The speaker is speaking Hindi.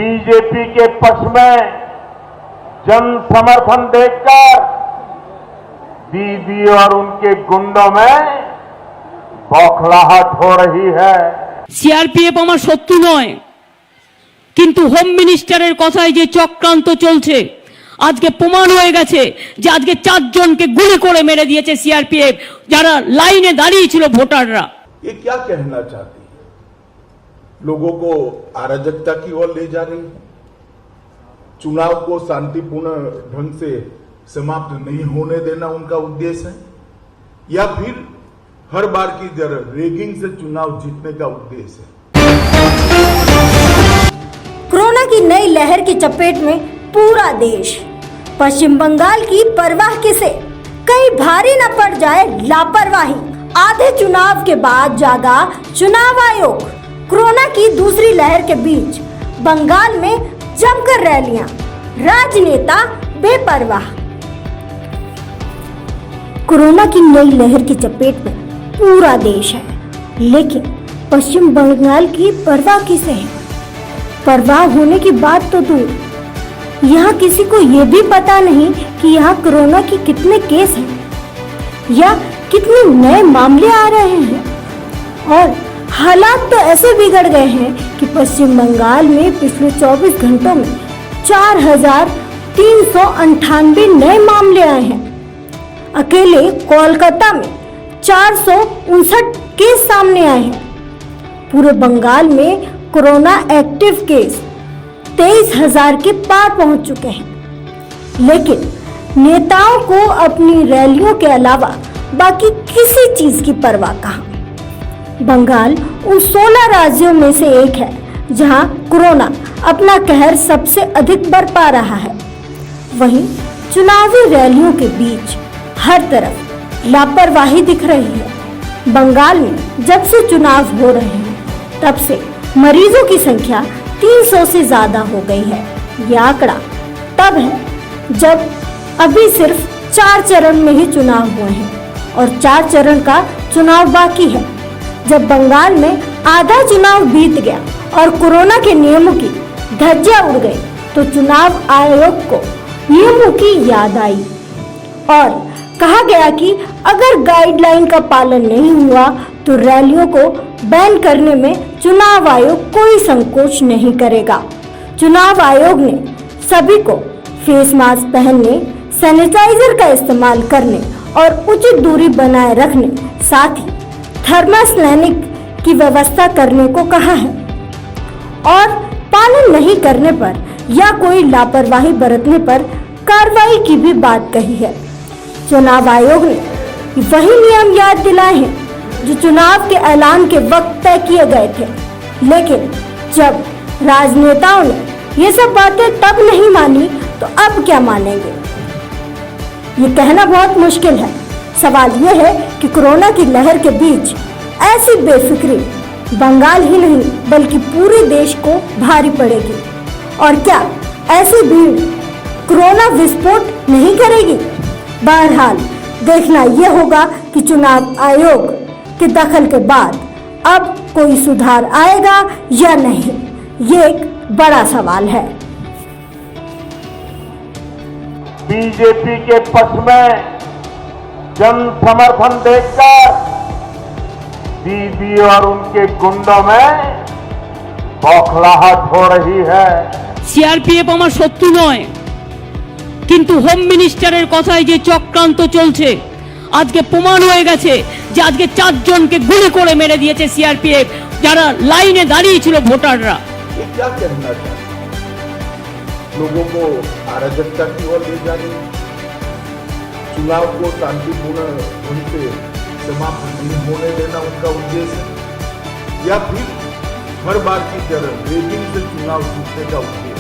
बीजेपी के पक्ष में जन समर्थन देखकर दीदी और उनके गुंडों में बौखलाहट हो रही है। সিআরপিএফ আমার শত্রু নয়, কিন্তু হোম মিনিস্টারের কথায় যে চক্রান্ত চলছে আজকে প্রমাণ হয়ে গেছে যে আজকে 4 জনকে গুলি করে মেরে দিয়েছে সিআরপিএফ, যারা লাইনে দাঁড়িয়ে ছিল ভোটাররা। ये क्या कहना चाहती है? लोगों को अराजकता की ओर ले जा रही है, चुनाव को शांतिपूर्ण ढंग से समाप्त नहीं होने देना उनका उद्देश्य है, या फिर हर बार की तरह रेगिंग से चुनाव जीतने का उद्देश्य है? कोरोना की नई लहर की चपेट में पूरा देश। पश्चिम बंगाल की परवाह किसे, कहीं भारी न पड़ जाए लापरवाही। आधे चुनाव के बाद जागा चुनाव आयोग। कोरोना की दूसरी लहर के बीच बंगाल में जमकर रैलियां, राजनेता बेपरवाह। कोरोना की नई लहर की चपेट में पूरा देश है, लेकिन पश्चिम बंगाल की परवाह किसे है? परवाह होने की बात तो दूर, यहाँ किसी को ये भी पता नहीं कि यहाँ कोरोना की कितने केस हैं या कितने नए मामले आ रहे हैं। और हालात तो ऐसे बिगड़ गए हैं कि पश्चिम बंगाल में पिछले 24 घंटों में 4,398 नए मामले आए हैं। अकेले कोलकाता में 459 केस सामने आए हैं। पूरे बंगाल में कोरोना एक्टिव केस 23,000 के पार पहुंच चुके हैं। लेकिन नेताओं को अपनी रैलियों के अलावा बाकी किसी चीज की परवाह कहाँ। बंगाल उन 16 राज्यों में से एक है जहां कोरोना अपना कहर सबसे अधिक बरपा रहा है। वहीं चुनावी रैलियों के बीच हर तरफ लापरवाही दिख रही है। बंगाल में जब से चुनाव हो रहे हैं तब से मरीजों की संख्या 300 से ज्यादा हो गई है। यह आंकड़ा तब है जब अभी सिर्फ 4 चरण में ही चुनाव हुए हैं और 4 चरण का चुनाव बाकी है। जब बंगाल में आधा चुनाव बीत गया और कोरोना के नियमों की धज्जियां उड़ गई तो चुनाव आयोग को नियमों की याद आई और कहा गया कि अगर गाइडलाइन का पालन नहीं हुआ तो रैलियों को बैन करने में चुनाव आयोग कोई संकोच नहीं करेगा। चुनाव आयोग ने सभी को फेस मास्क पहनने, सैनिटाइजर का इस्तेमाल करने और उचित दूरी बनाए रखने, साथ ही थर्मल स्कैनिंग की व्यवस्था करने को कहा है और पालन नहीं करने पर या कोई लापरवाही बरतने पर कार्रवाई की भी बात कही है। चुनाव आयोग ने वही नियम याद दिलाए हैं जो चुनाव के ऐलान के वक्त तय किए गए थे, लेकिन जब राजनेताओं ने ये सब बातें तब नहीं मानी तो अब क्या मानेंगे, ये कहना बहुत मुश्किल है। सवाल ये है कि कोरोना की लहर के बीच ऐसी बेफिक्री बंगाल ही नहीं बल्कि पूरे देश को भारी पड़ेगी। और क्या ऐसी भीड़ कोरोना विस्फोट नहीं करेगी? बहरहाल देखना यह होगा कि चुनाव आयोग के दखल के बाद अब कोई सुधार आएगा या नहीं, ये एक बड़ा सवाल है। बीजेपी के पक्ष में जन समर्थन देखकर दीदी और उनके गुंडों में बौखलाहट हो रही है। সিআরপিএফ আমার শত্রু নয়, কিন্তু হোম মিনিস্টারের কথায় যে চক্রান্ত চলছে আজকে প্রমাণ হয়ে গেছে যে আজকে 4 জনকে গুলি করে মেরে দিয়েছে সিআরপিএফ, যারা লাইনে দাঁড়িয়ে ছিল ভোটাররা। ये क्या कहना चाहती है? लोगों को अराजकता की ओर ले जा रही है, चुनाव को शांतिपूर्ण ढंग से समाप्त नहीं होने देना उनका उद्देश्य है, या फिर हर बार की तरह रेगिंग से चुनाव जीतने का उद्देश्य